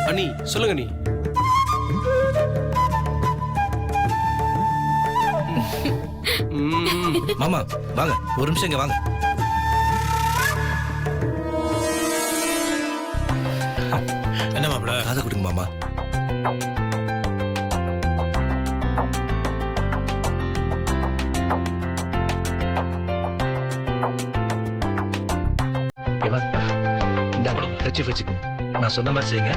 அண்ணி சொல்லுங்க நீ. மாமா வாங்க, ஒரு நிமிஷம் இங்க வாங்க. என்ன மாப்பிள? காதை கொடுங்க மாமா. வச்சுக்கோங்க, நான் சொன்ன மாதிரி செய்யுங்க.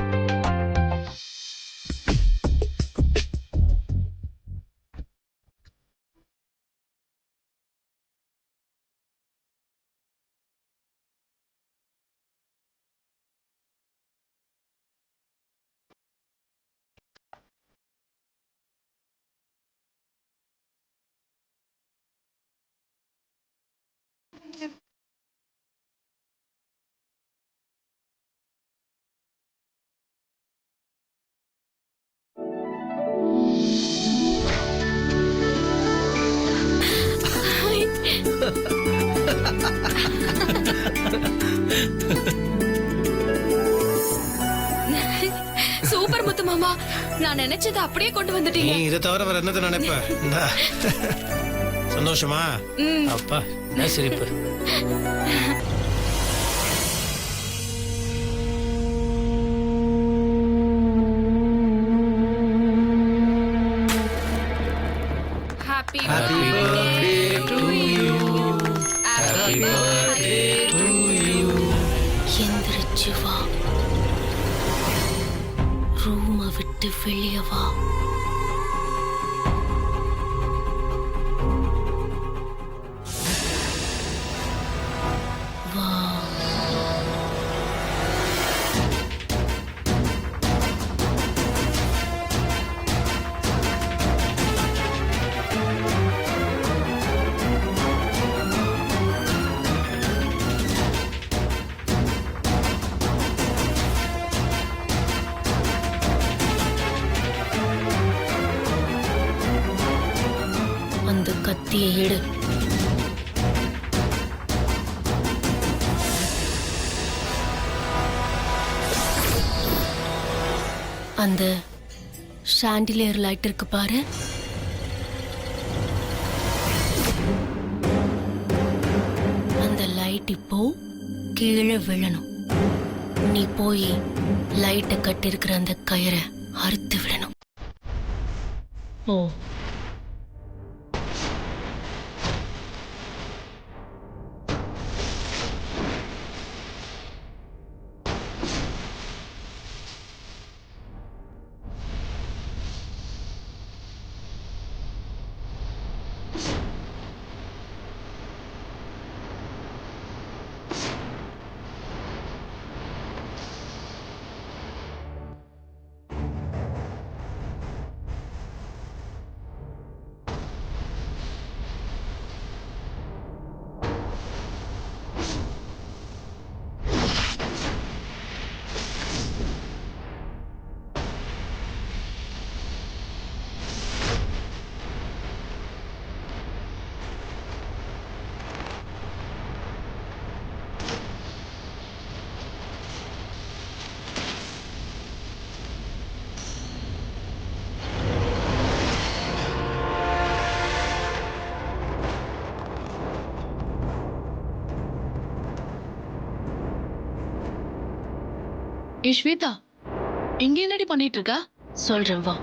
சூப்பர் முத்து மாமா, நான் நினைச்சதை அப்படியே கொண்டு வந்துட்டீங்க. நீ இதை தவிர வேற என்னத்தை நினைப்ப? சந்தோஷமா? அப்பா என்ன சிரிப்பு. Happy Happy birthday to you. Happy birthday to you. எந்திரிச்சு வா, ரூமை விட்டு வெளியே வா. வா. அந்த கத்தியை எடு. அந்த ஷாண்டிலியர் லைட் இருக்கு பாரு, அந்த லைட் இப்போ கீழே விழணும். நீ போய் லைட்டை கட்டிருக்கிற அந்த கயிறை அறுத்து விடணும். ஓ. ஸ்வேதா, இங்க என்னடி பண்ணிட்டு இருக்கா? சொல்றேன் வா.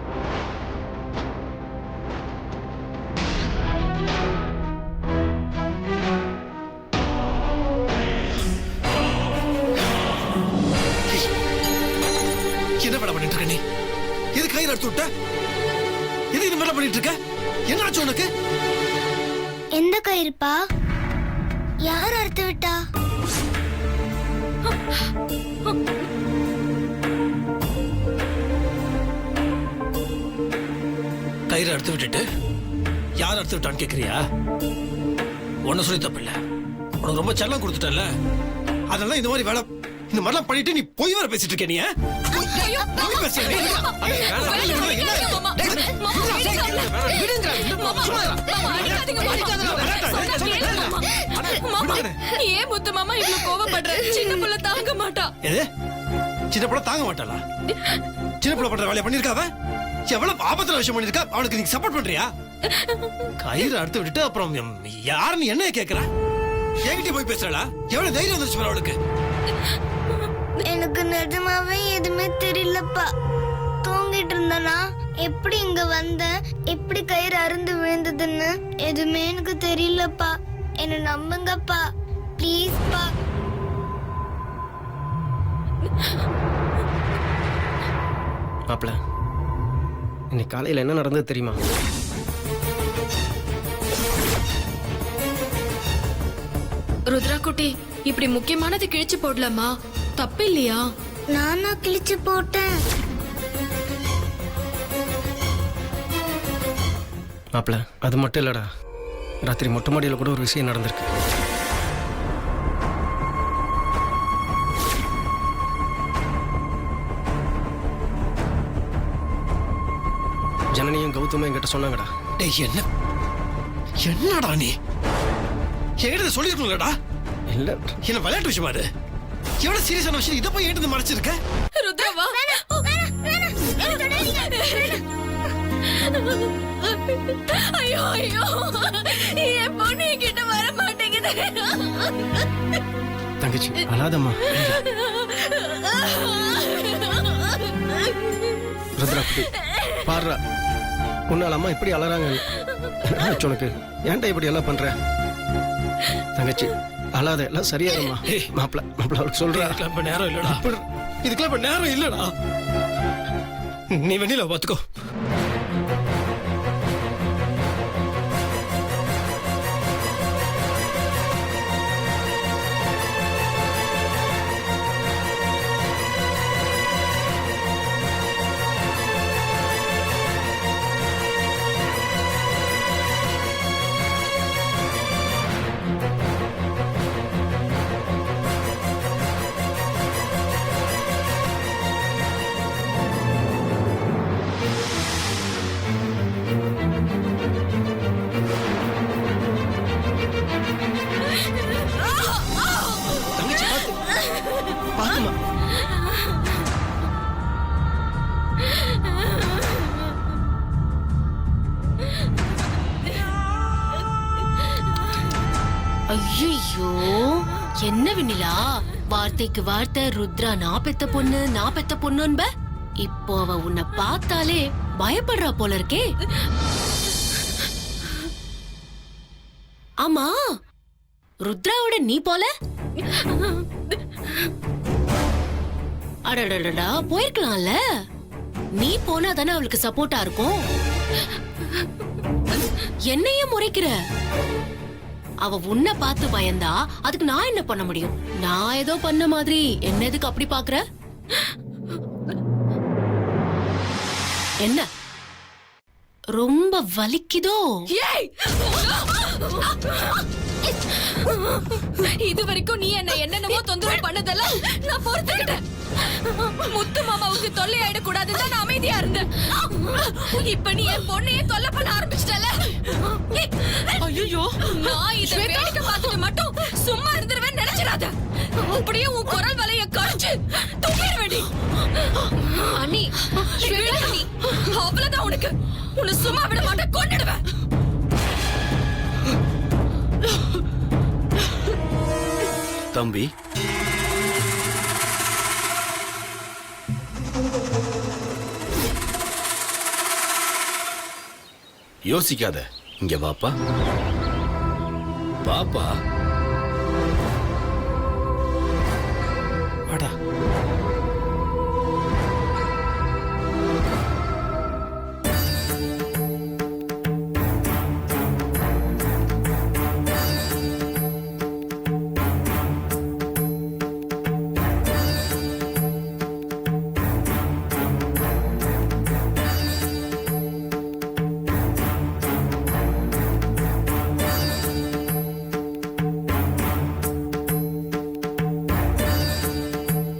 என்ன படம் பண்ணிட்டு இருக்க நீ? எது கயிறு அறுத்து விட்ட? எது இந்த மாதிரி பண்ணிட்டு இருக்க? என்ன ஆச்சு உனக்கு? எந்த கயிறுப்பா? யார் அறுத்து விட்டா? கயிறு அறுத்து விட்டுட்டு யார் அறுத்து விட்டான்னு கேக்குறியா? ஒன்னும் சொல்லி தப்பு இல்ல, உனக்கு ரொம்ப செல்லம் கொடுத்துட்டல, அதெல்லாம் இந்த மாதிரி வேலை இந்த மாதிரிலாம் பண்ணிட்டு நீ பொய் வர பேசிட்டு இருக்க. நீ பொய் பேசுற நீ. ஏன் முத்து மாமா இவ்வளவு கோவப்படுற? சின்ன புள்ள தாங்க மாட்டா. எது சின்ன பிள்ளை தாங்க மாட்டாளா? சின்ன பிள்ளை பண்ற வேலையை பண்ணிருக்காவ? எவ்வளவு ஆபத்துல விஷயம் பண்ணிருக்கா? அவளுக்கு நீங்க சப்போர்ட் பண்றியா? கயிறு அறுத்து விட்டுட்டு அப்புறம் யாருன்னு என்ன கேக்குற? என்கிட்ட போய் பேசுறா? எவ்வளவு தைரியம் வந்துருச்சு பாரு அவளுக்கு. எனக்கு நிஜமாவே எதுவுமே தெரியலப்பா. தூங்கிட்டு இருந்தனா எப்படி இங்க வந்த, எப்படி கயிறு அருந்து விழுந்ததுன்னு எதுவுமே எனக்கு தெரியலப்பா. என்ன நம்புங்கப்பா, ப்ளீஸ்ப்பா. மாப்பிள்ள, இன்னைக்கு காலையில் என்ன நடந்தது தெரியுமா? ருத்ரா குட்டி, இப்படி முக்கியமானது கிழிச்சு போடலாமா? தப்பு இல்லையா? நானா கிழிச்சு போட்டேன்? மாப்பிள்ள, அது மட்டும் இல்லடா, ராத்திரி மொட்டை மாடியில் கூட ஒரு விஷயம் நடந்திருக்கு. ஜனனியும் கௌதமும் என்கிட்ட சொன்னாங்கடா. டேய் என்னடா நீ என்கிட்ட சொல்லிருக்கணும்லடா? இல்ல, என்ன விளையாட்டு விஷயமா அது? எவ்வளவு சீரியஸான விஷயம் இதை போய் என்கிட்ட மறைச்சிருக்க? ருத்ரவா, ஐயோ ஐயோ, என் பொண்ணு என்கிட்ட வர மாட்டேங்குது. தங்கச்சி அழாதம்மா. ருத்ரா குட்டி பாடுறா, உன்னால அம்மா இப்படி அழறாங்க. உனக்கு ஏன்டா இப்படி எல்லாம் பண்ற? தங்கச்சி அழாத, எல்லாம் சரியாகும்மா. மாப்பிள்ள அவளுக்கு சொல்றா. இதுக்கெல்லாம் இப்ப நேரம் இல்லடா. இதுக்கெல்லாம் இப்ப நேரம் இல்லடா. நீ வெண்ணில பாத்துக்கோ. தங்கச்சி பாத்துமா. ஐயோ, என்ன வெண்ணிலா, வார்த்தைக்கு வார்த்தை ருத்ரா நான் பெத்த பொண்ணுன்ப. இப்போ அவ உன்னை பார்த்தாலே பயப்படுறா போல இருக்கே. ஆமா, ருத்ராவோட நீ போல? அடடடடா, போயிருக்கலாம்ல. நீ போனா தானே அவளுக்கு சப்போர்ட்டா இருக்கும். என்னையே முறைக்கிற? அவ உன்னை பார்த்து பயந்தா அதுக்கு நான் என்ன பண்ண முடியும்? நான் ஏதோ பண்ண மாதிரி என்ன எதுக்கு அப்படி பாக்குற? என்ன ரொம்ப வலிக்குதோ? இது வரைக்கும் நீ என்னென்னமோ தொந்தரவு பண்ணதெல்லாம் நான் பொறுத்துக்கிட்டேன். முத்து மாமாவுக்கு தொல்லை ஆயிடக்கூடாதுன்னு நான் அமைதியா இருந்தேன். இப்ப நீ என் பொண்ணையே தொல்லை பண்ண ஆரம்பிச்சிட்டல. ஐயோ, நான் இதை வேடிக்கை பார்த்துட்டு மட்டும் சும்மா இருந்துருவேன்னு நினைச்சிடாத. அப்படியே உன் குரல் வலைய கழிச்சு தூக்கிடுவேடி. அண்ணி, ஸ்வேதா, அவ்வளவுதான் உனக்கு. உன்னை சும்மா விட மாட்டேன், கொன்னுடுவேன். தம்பி, யோசிக்காத, இங்க வாப்பா. பாப்பா வாடா.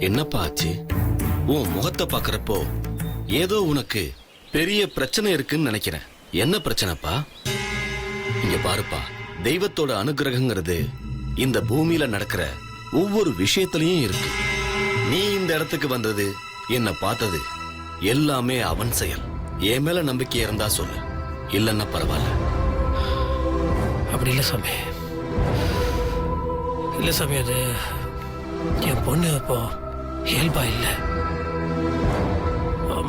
என்னப்பா ஆச்சு? உன் முகத்தை பாக்குறப்போ ஏதோ உனக்கு பெரிய பிரச்சனை இருக்குன்னு நினைக்கிறேன். என்ன பிரச்சனைப்பா? இங்க பாருப்பா, தெய்வத்தோட அனுகிரகங்கிறது இந்த பூமியில நடக்கிற ஒவ்வொரு விஷயத்திலையும் இருக்கு. நீ இந்த இடத்துக்கு வந்தது, என்ன பார்த்தது எல்லாமே அவன் செயல். என் மேல நம்பிக்கை இருந்தா சொல்லு, இல்லன்னா பரவாயில்ல. அப்படி இல்லை சாமி. இல்லை சாமி, அது என் பொண்ணு இப்போ இயல்பா இல்லை.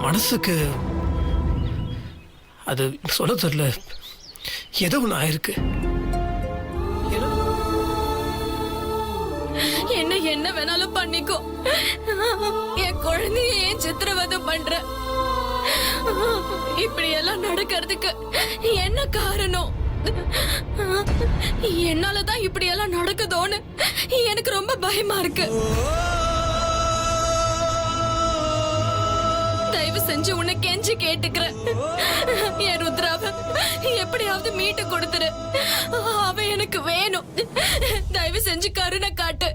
மனசுக்கு அது சொல்ல தெரியல, ஏதோ ஒன்று ஆயிருக்கு. என்ன என்ன வேணாலும் பண்ணிக்கோ, என் குழந்தைய ஏன் சித்திரவதை பண்ற? இப்படி எல்லாம் நடக்கிறதுக்கு என்ன காரணம்? என்னாலதான் இப்படி எல்லாம் நடக்குதோன்னு எனக்கு ரொம்ப பயமா இருக்கு. தயவு செஞ்சு உன்னை கெஞ்சி கேட்டுக்கிறேன், என் ருத்ராவ எப்படியாவது மீட்டு கொடுத்துரு. அவ எனக்கு வேணும். தயவு செஞ்சு கருணை காட்டு.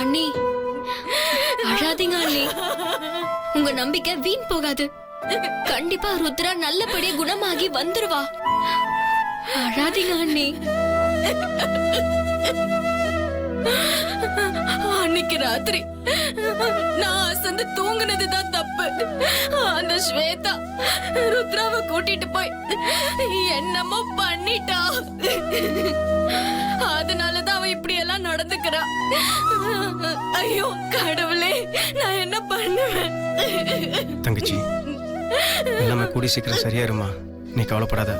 அண்ணி, அழாதீங்க அண்ணி. உங்க நம்பிக்கை வீண் போகாது. கண்டிப்பா ருத்ரா நல்லபடியா குணமாகி வந்துருவா. அழாதீங்க அண்ணி. அன்னைக்கு ராத்திரி நான் அசந்து தூங்குனதுதான் தப்பு. அந்த ஸ்வேதா ருத்ராவை கூட்டிட்டு போய் என்னமோ பண்ணிட்டா. அதனாலதான் அவ இப்படி எல்லாம் நடந்துக்கிறா. ஐயோ கடவுளே, நான் என்ன பண்ணுவேன்? தங்கச்சி, எல்லாமே கூடி சீக்கிரம் சரியாயிருமா, நீ கவலைப்படாத.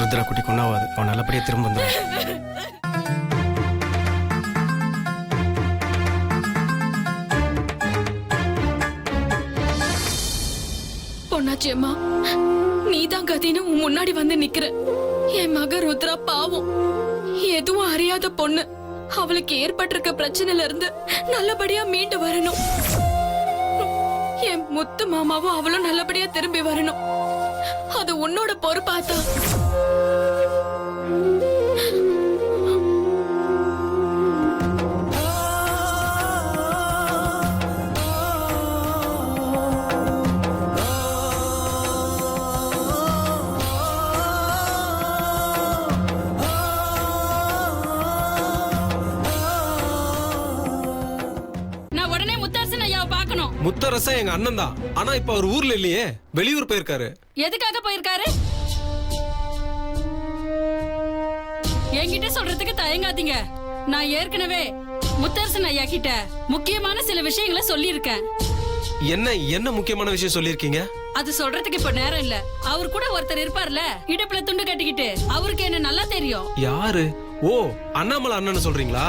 ருத்ரா குட்டி கொண்டாவாது, அவன் நல்லபடியா திரும்ப வந்துடும். பொன்னாச்சி அம்மா, நீதான் கதின்னு உன் முன்னாடி வந்து நிக்கிற. என் மக ருத்ரா பாவம், எதுவும் அறியாத பொண்ணு. அவளுக்கு ஏற்பட்டிருக்க பிரச்சனையில இருந்து நல்லபடியா மீண்டு வரணும். என் முத்து மாமாவும் அவளும் நல்லபடியா திரும்பி வரணும். அது உன்னோட பொறுப்பாத்தா. நான் உடனே முத்தரசன் ஐயாவை பார்க்கணும். முத்தரசன் எங்க அண்ணன் தான், ஆனா இப்ப அவர் ஊர்ல இல்லையே, வெளியூர் போயிருக்காரு. எதுக்காக போயிருக்காரு? என்கிட்ட சொல்றதுக்கு தயங்காதீங்க. நான் ஏற்கனவே முத்தரசன் ஐயா கிட்ட முக்கியமான சில விஷயங்களை சொல்லியிருக்கேன். என்ன முக்கியமான விஷயம் சொல்லிருக்கீங்க? அது சொல்றதுக்கு இப்ப நேரம் இல்ல. அவர் கூட ஒருத்தர் இருப்பார்ல, இடுப்புல துண்டு கட்டிக்கிட்டு, அவருக்கு என்ன நல்லா தெரியும். யாரு? ஓ, அண்ணாமலை அண்ணன் சொல்றீங்களா?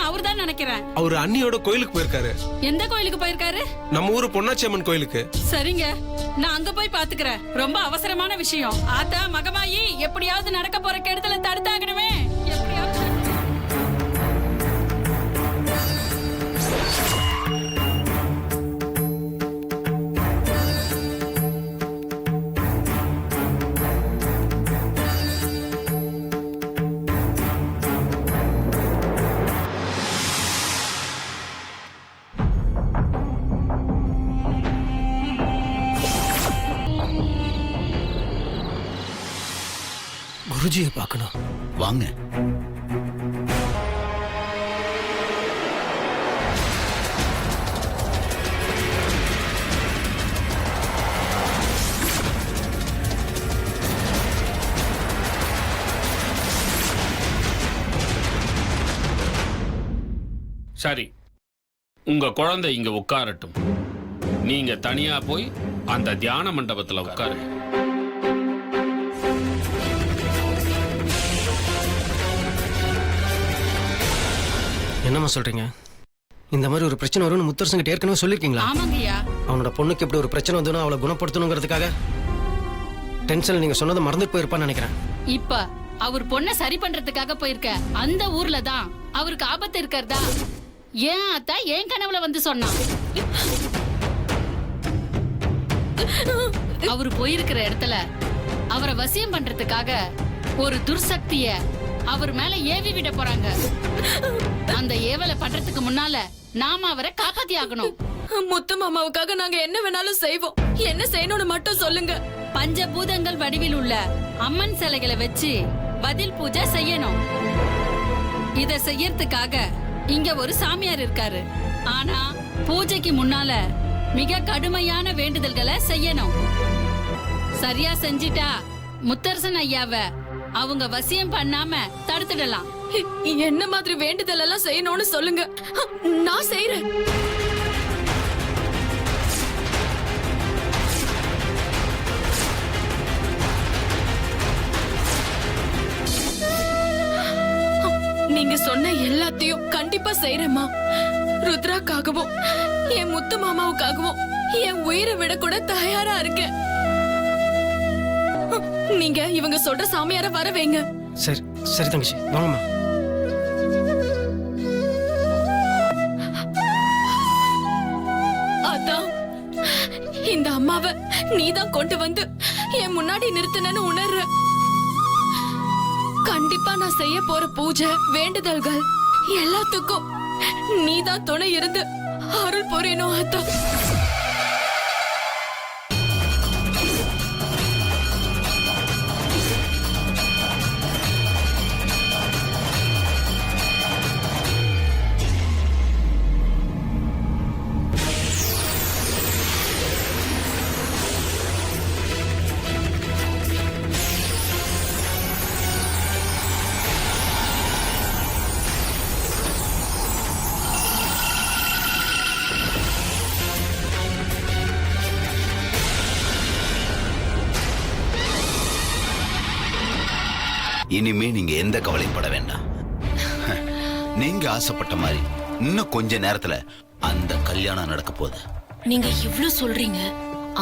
அவர்தான் நினைக்கிறேன். அவரு அண்ணியோட கோயிலுக்கு போயிருக்காரு. எந்த கோயிலுக்கு போயிருக்காரு? நம்ம ஊரு பொன்னாச்சி அம்மன் கோயிலுக்கு. சரிங்க, நான் அங்க போய் பாத்துக்கிறேன். ரொம்ப அவசரமான விஷயம். ஆத்தா மகமாயி, எப்படியாவது நடக்க போற கெடுதல தடுத்தாகணுமே. எப்படியாவது. குருஜியை பார்க்கணும். வாங்க. சரி, உங்க குழந்தை இங்க உட்காரட்டும். நீங்க தனியா போய் அந்த தியான மண்டபத்துல உட்காருங்க. என்னம்மா சொல்றீங்க? இந்த மாதிரி ஒரு பிரச்சனை வரும்னு முத்தரசன் கிட்ட ஏற்கனவே சொல்லிருக்கீங்களா? ஆமாங்கய்யா. அவனோட பொண்ணுக்கு இப்படி ஒரு பிரச்சனை வந்தோன்னா அவளை குணப்படுத்தணுங்கிறதுக்காக டென்ஷன்ல நீங்க சொன்னதை மறந்துட்டு போயிருப்பான்னு நினைக்கிறேன். இப்ப அவர் பொண்ணை சரி பண்றதுக்காக போயிருக்க அந்த ஊர்ல தான் அவருக்கு ஆபத்து இருக்கிறதா ஏன் அத்தா என் கனவுல வந்து சொன்னான். அவரு போயிருக்கிற இடத்துல அவரை வசியம் பண்றதுக்காக ஒரு துர்சக்திய அவர் மேல ஏவி விட போறாங்க. அந்த ஏவலை பண்றதுக்கு முன்னால நாம அவரை காப்பாத்தி ஆகணும். முத்து மாமாவுக்காக நாங்க என்ன வேணாலும் செய்வோம். என்ன செய்யணும்னு மட்டும் சொல்லுங்க. பஞ்சபூதங்கள் வடிவில் உள்ள அம்மன் சிலைகளை வச்சு பதில் பூஜை செய்யணும். இத செய்யறதுக்காக இங்க ஒரு சாமியார் இருக்காரு. ஆனா பூஜைக்கு முன்னால மிக கடுமையான வேண்டுதல்களை செய்யணும். சரியா செஞ்சிட்டா முத்தரசன் ஐயாவ அவங்க வசியம் பண்ணாம தடுத்துடலாம். என்ன மாதிரி வேண்டுதல் எல்லாம் செய்யணும்னு சொல்லுங்க, நான் செய்யறேன். நீங்க சொன்ன எல்லாத்தையும் கண்டிப்பா செய்யறேம்மா. ருத்ராக்காகவும் என் முத்து மாமாவுக்காகவும் என் உயிரை விட கூட தயாரா இருக்கேன். நீங்க இவங்க சொல்ற சாமியார வர வைங்க. சரி சரி தங்கச்சி, வாங்கம்மா. அதான் இந்த அம்மாவை நீதான் கொண்டு வந்து என் முன்னாடி நிறுத்தினு உணர்ற. கண்டிப்பா நான் செய்ய போற பூஜை வேண்டுதல்கள் எல்லாத்துக்கும் நீதான் துணை இருந்து அருள் புரியணும். அதான் இனிமே நீங்க எந்த கவலையும் பட வேண்டாம். நீங்க ஆசைப்பட்ட மாதிரி இன்னும் கொஞ்ச நேரத்துல அந்த கல்யாணம் நடக்க போகுது. நீங்க இவ்ளோ சொல்றீங்க,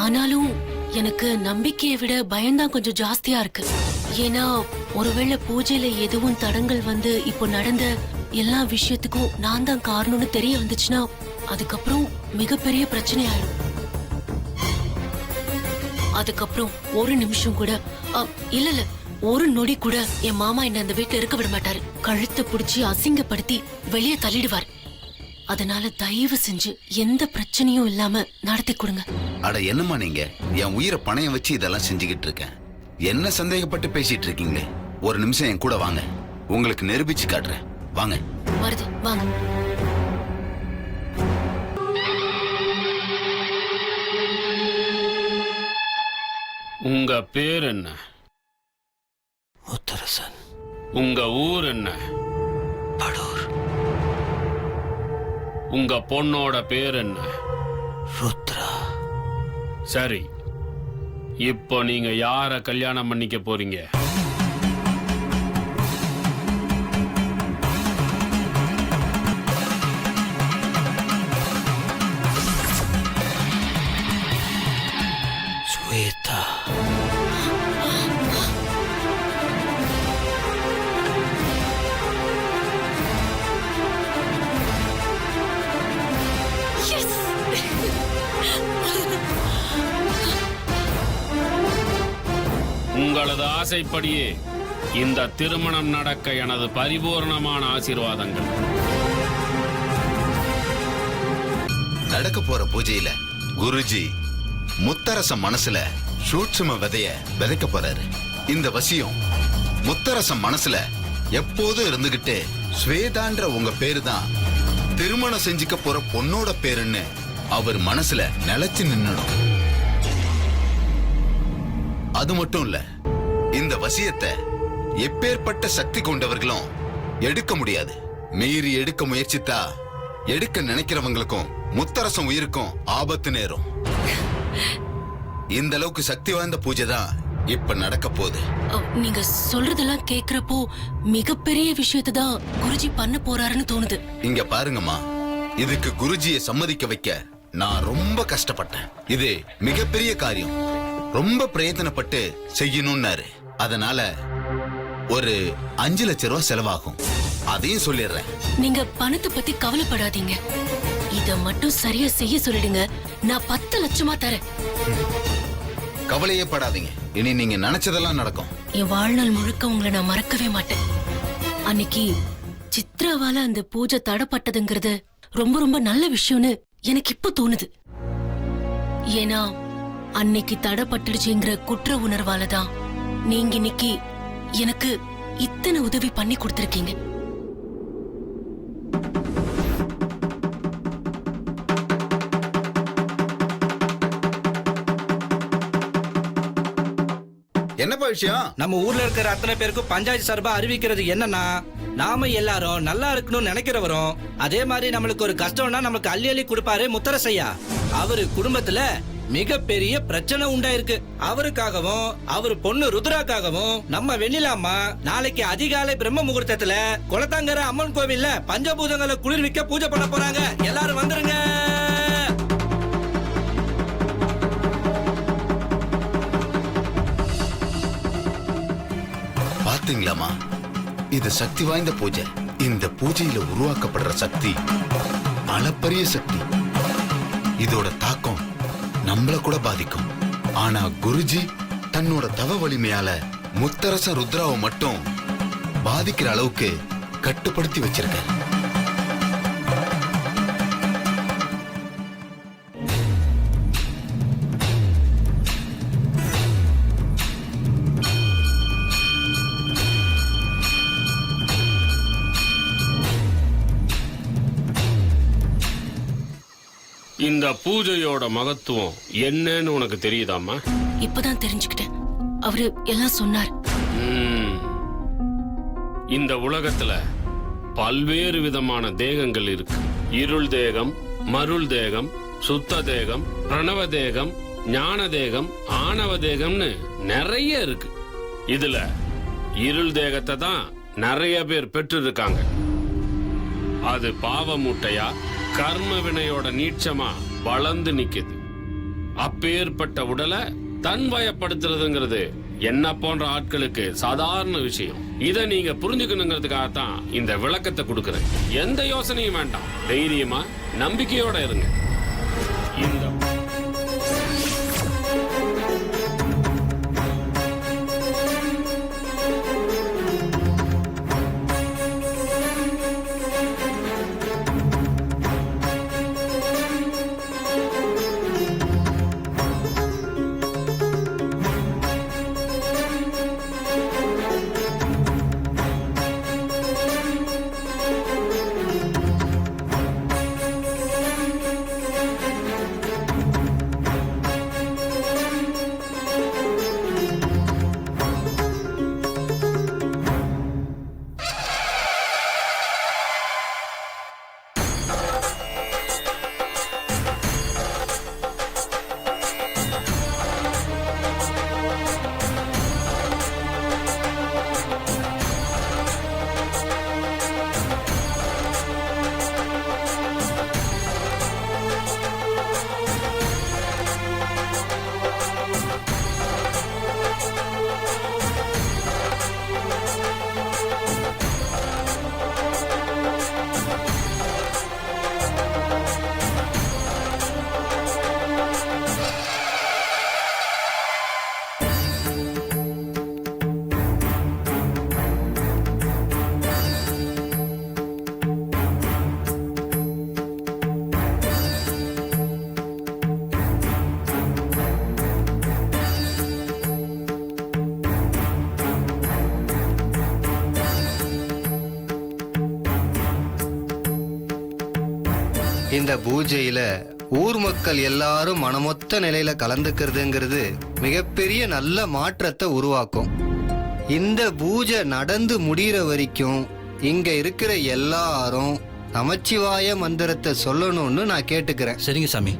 ஆனாலும் எனக்கு நம்பிக்கையை விட பயம்தான் கொஞ்சம் ஜாஸ்தியா இருக்கு. ஏன்னா ஒருவேளை பூஜையில எதுவும் தடங்கள் வந்து இப்போ நடந்த எல்லா விஷயத்துக்கும் நான் தான் காரணம்னு தெரிய வந்துச்சுன்னா அதுக்கப்புறம் மிகப்பெரிய பிரச்சனை ஆயிடும். அதுக்கப்புறம் ஒரு நிமிஷம் கூட இல்ல ஒரு நொடி கூட என் மாமா என்ன அந்த வீட்டுல இருக்க விட மாட்டாரு. கழுத்தை புடிச்சு அசிங்கப்படுத்தி வெளியே தள்ளிடுவார். அதனால தயவு செஞ்சு எந்த பிரச்சனையும் இல்லாம நடத்தி கொடுங்க. அட என்னம்மா நீங்க என் உயிரை பணையம் வச்சு இதெல்லாம் செஞ்சுக்கிட்டு இருக்கேன். என்ன சந்தேகப்பட்டு பேசிட்டு இருக்கீங்களே? ஒரு நிமிஷம் என் கூட வாங்க, உங்களுக்கு நிரூபிச்சு காட்டுறேன். வாங்க. வருது, வாங்க. உங்க பேர் என்ன? முத்தரசன். உங்க ஊர் என்ன? படூர். உங்க பொண்ணோட பேர் என்ன? ருத்ரா. சரி, இப்போ நீங்க யார கல்யாணம் பண்ணிக்க போறீங்க? ஸ்வேதா. உங்களது ஆசைப்படியே இந்த திருமணம் நடக்க எனது பரிபூர்ணமான ஆசீர்வாதங்கள். நடக்க போற பூஜையில குருஜி முத்தரச மனசுல சூட்சும விதைய விதைக்க போறாரு. இந்த வசியம் முத்தரச மனசுல எப்போதும் இருந்துகிட்டு ஸ்வேதான்ற உங்க பேரு தான் திருமணம் செஞ்சுக்க போற பொண்ணோட பேருன்னு அவர் மனசுல நிலைச்சு நின்னுடும். அது மட்டும் இல்ல, இந்த வசியத்தை எப்பேற்பட்ட சக்தி கொண்டவர்களும் எடுக்க முடியாது. மீறி எடுக்க முயற்சித்தா எடுக்க நினைக்கிறவங்களுக்கும் முத்தரசம் உயிருக்கும் ஆபத்து நேரும். இந்த அளவுக்கு சக்தி வாய்ந்த பூஜை தான் இப்ப நடக்க போகுது. நீங்க சொல்றதெல்லாம் கேக்குறப்போ மிகப்பெரிய விஷயத்தை தான் குருஜி பண்ண போறாருன்னு தோணுது. இங்க பாருங்கம்மா, இதுக்கு குருஜியை சம்மதிக்க வைக்க நான் ரொம்ப கஷ்டப்பட்டேன். இது மிகப்பெரிய காரியம், ரொம்ப பிரயத்தனப்பட்டு செய்யணும்னாரு. அதனால ஒரு 5 லட்சம் ரூபாய் செலவாகும். அதையும் சொல்லிடுறேன். நீங்க பணத்தை பத்தி கவலைப்படாதீங்க. இத மட்டும் சரியா செய்ய சொல்லிடுங்க, நான் 10 லட்சமா தரேன். கவலையே படாதீங்க, இனி நீங்க நினைச்சதெல்லாம் நடக்கும். என் வாழ்நாள் முழுக்க உங்களை நான் மறக்கவே மாட்டேன். அன்னைக்கு சித்ராவால அந்த பூஜை தடப்பட்டதுங்கிறது ரொம்ப ரொம்ப நல்ல விஷயம்னு எனக்கு இப்ப தோணுது. ஏன்னா அன்னைக்கு தடைப்பட்டுடுச்சுங்கிற குற்ற உணர்வால தான் நீங்க இன்னைக்கு எனக்கு இத்தனை உதவி பண்ணி கொடுத்திருக்கீங்க. என்னப்பா விஷயம்? நம்ம ஊர்ல இருக்கிற அத்தனை பேருக்கும் பஞ்சாயத்து சார்பா அறிவிக்கிறது என்னன்னா, நாம எல்லாரும் நல்லா இருக்கணும்னு நினைக்கிறவரும் அதே மாதிரி நம்மளுக்கு ஒரு கஷ்டம்னா நமக்கு அள்ளி அள்ளி கொடுப்பாரு முத்தரசையா. அவரு குடும்பத்துல மிகப்பெரிய பிரச்சனை உண்டாயிருக்கு. அவருக்காகவும் அவர் பொண்ணு ருத்ராக்காகவும் நம்ம வெண்ணிலாமா நாளைக்கு அதிகாலை பிரம்ம முகூர்த்தத்துல குளத்தாங்கர அம்மன் கோவில்ல பஞ்சபூதங்களை குளிர்விக்க பூஜை பண்ண போறாங்க. எல்லாரும் வந்துருங்க. பாத்தீங்களாமா, இது சக்தி வாய்ந்த பூஜை. இந்த பூஜையில உருவாக்கப்படுற சக்தி அளப்பரிய சக்தி. இதோட தாக்கம் நம்மள கூட பாதிக்கும். ஆனா குருஜி தன்னோட தவ வலிமையால முத்தரச ருத்ராவை மட்டும் பாதிக்கிற அளவுக்கு கட்டுப்படுத்தி வச்சிருக்காரு. இந்த பூஜையோட மகத்துவம் என்னன்னு உனக்கு தெரியுதாம்மா? இப்பதான் தெரிஞ்சுக்கிட்டேன். அவரு எல்லாம் சொன்னார். இந்த உலகத்துல பல்வேறு விதமான தேகங்கள் இருக்கு. இருள் தேகம், மருள் தேகம், சுத்த தேகம், பிரணவ தேகம், ஞான தேகம், ஆணவ தேகம்னு நிறைய இருக்கு. இதுல இருள் தேகத்தை தான் நிறைய பேர் பெற்று இருக்காங்க. அது பாவ மூட்டையா கர்ம வினையோட நீட்சமா வளர்ந்து நிக்குது. அப்பேற்பட்ட உடலை தன்வயப்படுத்துறதுங்கிறது என்ன போன்ற ஆட்களுக்கு சாதாரண விஷயம். இதை நீங்க புரிஞ்சுக்கணுங்கிறதுக்காகத்தான் இந்த விளக்கத்தை கொடுக்கறேன். எந்த யோசனையும் வேண்டாம், தைரியமா நம்பிக்கையோட இருங்க. இந்த இந்த பூஜையில ஊர் மக்கள் எல்லாரும் மனமொத்த நிலையில கலந்துக்கிறதுங்கிறது மிகப்பெரிய நல்ல மாற்றத்தை உருவாக்கும். இந்த பூஜை நடந்து முடிகிற வரைக்கும் இங்க இருக்கிற எல்லாரும் நமச்சிவாய மந்திரத்தை சொல்லணும்னு நான் கேட்டுக்கிறேன். சரிங்க சாமி.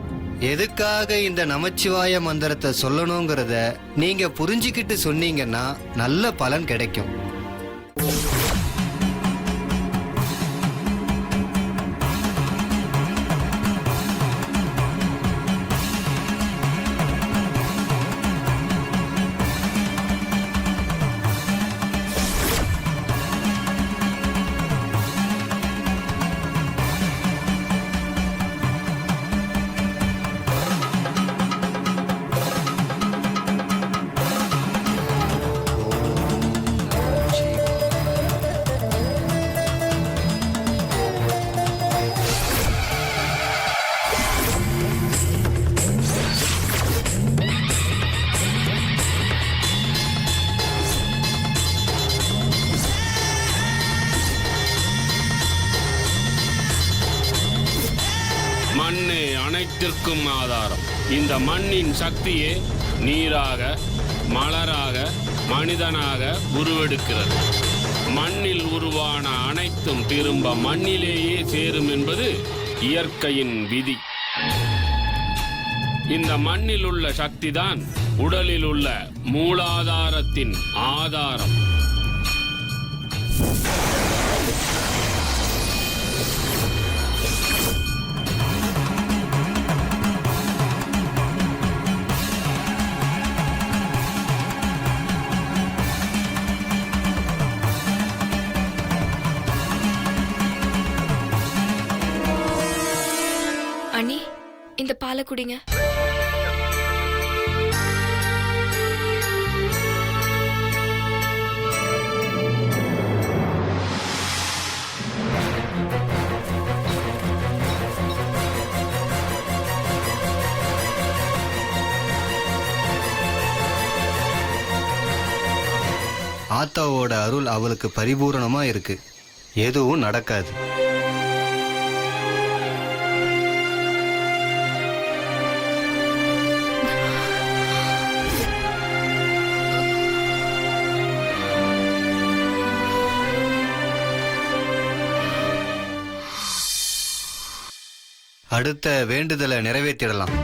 எதுக்காக இந்த நமச்சிவாய மந்திரத்தை சொல்லணுங்கிறத நீங்க புரிஞ்சுக்கிட்டு சொன்னீங்கன்னா நல்ல பலன் கிடைக்கும். அனைத்திற்கும் ஆதாரம். இந்த மண்ணின் சக்தியே நீராக, மலராக, மனிதனாக உருவெடுக்கிறது. மண்ணில் உருவான அனைத்தும் திரும்ப மண்ணிலேயே சேரும் என்பது இயற்கையின் விதி. இந்த மண்ணில் உள்ள சக்திதான் உடலில் உள்ள மூலாதாரத்தின் ஆதாரம். அண்ணி, இந்த பாலை குடிங்க. ஆத்தாவோட அருள் அவளுக்கு பரிபூரணமா இருக்கு. எதுவும் நடக்காது. அடுத்த வேண்டுதலை நிறைவேற்றிடலாம்.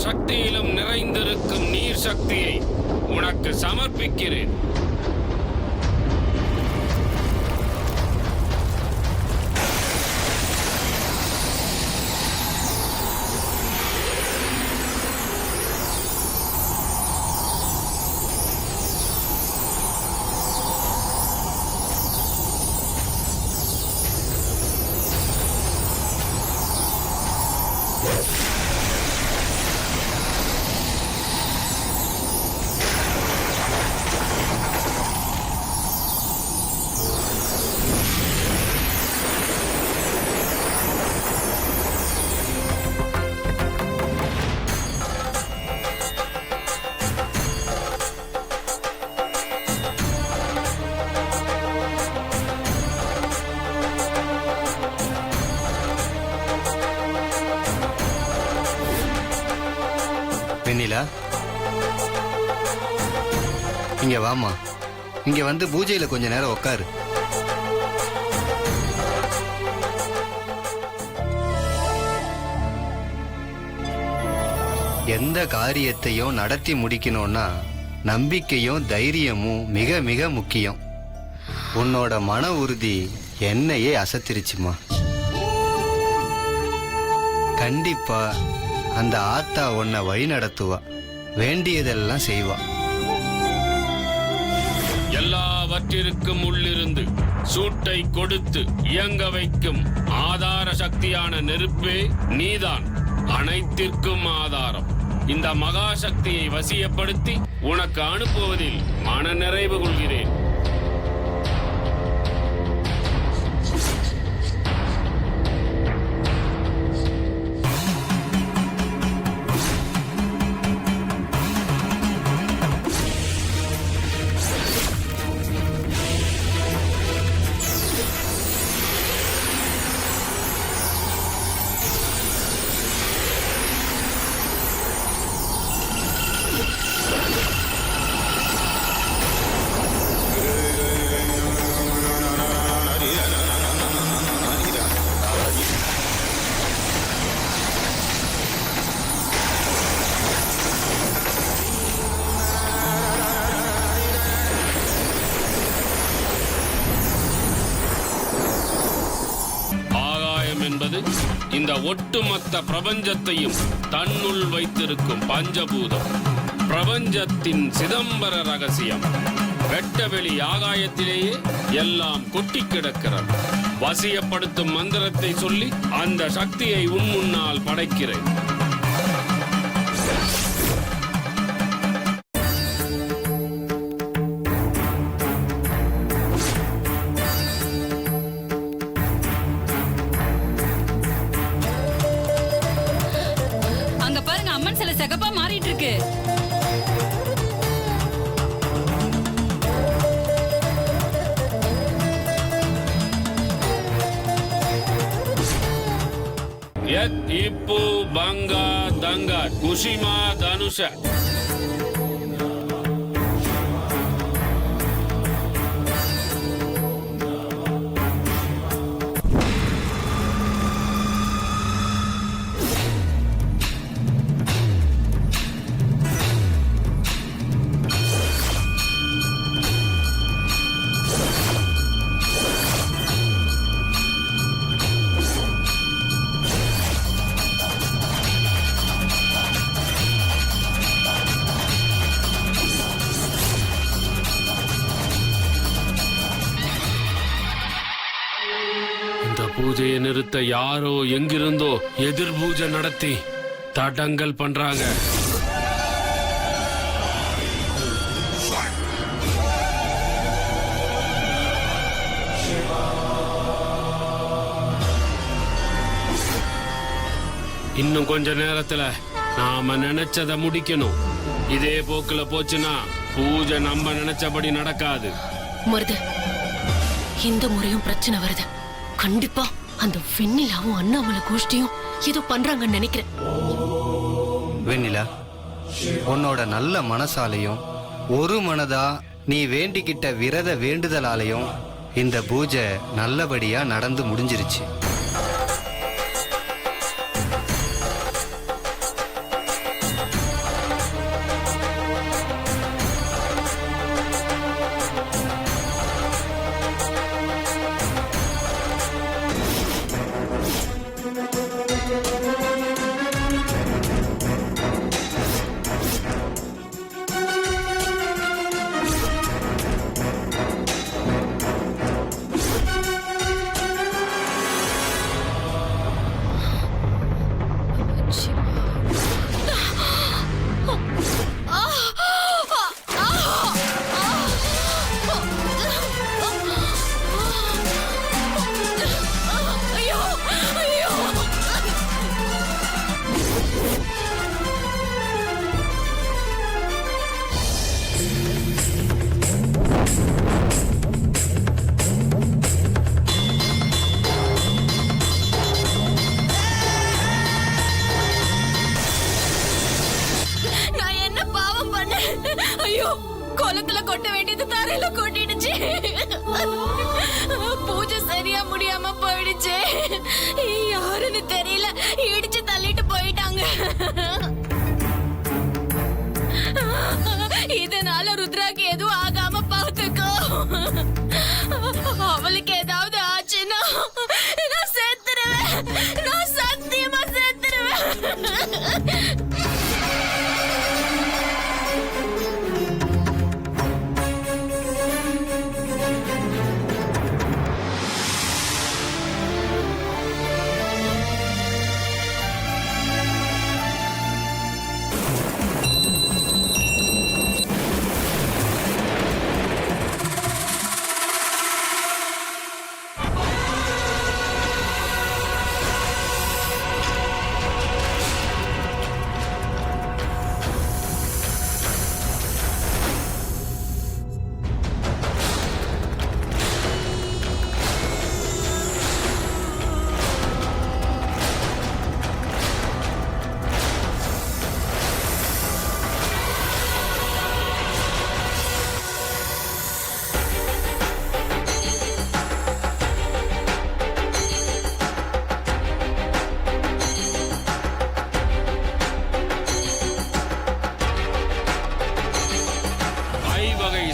சக்தியிலும் நிறைந்திருக்கும் நீர் சக்தியை உனக்கு சமர்ப்பிக்கிறேன். வெண்ணிலா, இங்க வாமா. இங்க வந்து பூஜையில கொஞ்ச நேரம் உட்காரு. எந்த காரியத்தையும் நடத்தி முடிக்கணும்னா நம்பிக்கையும் தைரியமும் மிக மிக முக்கியம். உன்னோட மன உறுதி என்னையே அசத்திருச்சுமா. கண்டிப்பா அந்த ஆத்தா உன்னை வழி நடத்துவா, வேண்டியதெல்லாம் செய்வா. எல்லாவற்றிற்கும் உள்ளிருந்து சூட்டை கொடுத்து இயங்க வைக்கும் ஆதார சக்தியான நெருப்பே நீதான், அனைத்திற்கும் ஆதாரம். இந்த மகா சக்தியை வசியப்படுத்தி உனக்கு அனுப்புவதில் மன நிறைவு கொள்கிறேன். என்பது இந்த ஒட்டுமொத்த பிரபஞ்சத்தையும் தன்னுள் வைத்திருக்கும் பஞ்சபூதம். பிரபஞ்சத்தின் சிதம்பர ரகசியம். வெட்டவெளி ஆகாயத்திலேயே எல்லாம் கொட்டி கிடக்கிறது. வசியப்படுத்தும் மந்திரத்தை சொல்லி அந்த சக்தியை உன் முன்னால் படைக்கிறேன். அங்க பாருங்க, அம்மன் சிலை சிகப்பா மாறிட்டு இருக்கு. யத் இப்பு பங்கா தங்கா குஷிமா தனுஷ. இந்த பூஜையை நிறுத்த யாரோ எங்கிருந்தோ எதிர் பூஜை நடத்தி தடங்கல் பண்றாங்க. இன்னும் கொஞ்ச நேரத்துல நாம நினைச்சத முடிக்கணும். இதே போக்குல போச்சுன்னா பூஜை நம்ம நினைச்சபடி நடக்காது. மருது, இந்த முறையும் பிரச்சனை வருது. கண்டிப்பா அந்த வெண்ணிலாவும் அண்ணாமலை கோஷ்டியும் ஏதோ பண்றாங்கன்னு நினைக்கிறேன். வெண்ணிலா, உன்னோட நல்ல மனசாலையும் ஒரு மனதா நீ வேண்டிக்கிட்ட விரத வேண்டுதலாலையும் இந்த பூஜை நல்லபடியா நடந்து முடிஞ்சிருச்சு. குளத்துல கொட்ட வேண்டியது தரையில கொட்டிடுச்சு. பூஜை சரியா முடியாம போயிடுச்சு. யாருன்னு தெரியல, இடிச்சு தள்ளிட்டு போயிட்டாங்க. இதனால ருத்ராக்கு எதுவும் ஆகாம பாத்துக்கோ. அவளுக்கு ஏதாவது ஆச்சுன்னா நான் செத்துருவேன். நான் சத்தியமா செத்துருவேன்.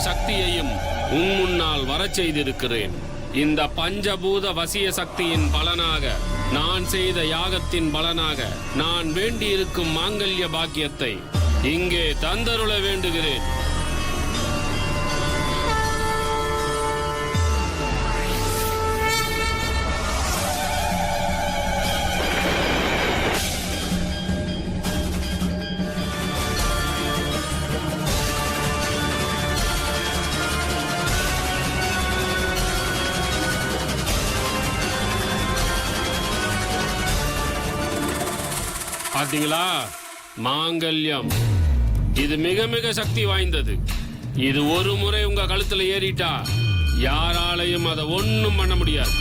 சக்தியையும் உன் முன்னால் வரச் செய்திருக்கிறேன். இந்த பஞ்சபூத வசிய சக்தியின் பலனாக, நான் செய்த யாகத்தின் பலனாக, நான் வேண்டியிருக்கும் மாங்கல்ய பாக்கியத்தை இங்கே தந்தருள வேண்டுகிறேன். பாத்தீங்களா, மாங்கல்யம் இது மிக மிக சக்தி வாய்ந்தது. இது ஒரு முறை உங்க கழுத்துல ஏறிட்டா யாராலையும் அதை ஒண்ணும் பண்ண முடியாது.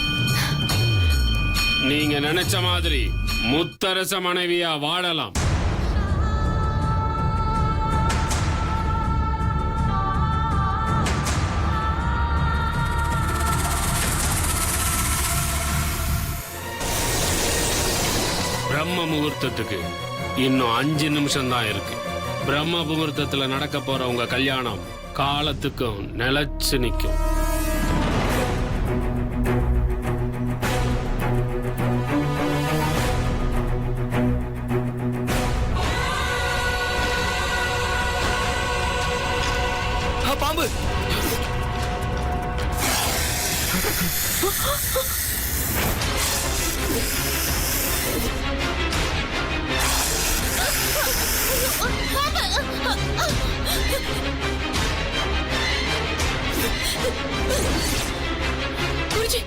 நீங்க நினைச்ச மாதிரி முத்தரச மனைவியா வாழலாம். பிரம்ம முகூர்த்தத்துக்கு இன்னும் 5 நிமிஷம் தான் இருக்கு. பிரம்ம முகூர்த்தத்துல நடக்க போற உங்க கல்யாணம் காலத்துக்கும் நிலைச்சு நிற்கும். பாம்பு குருஜி,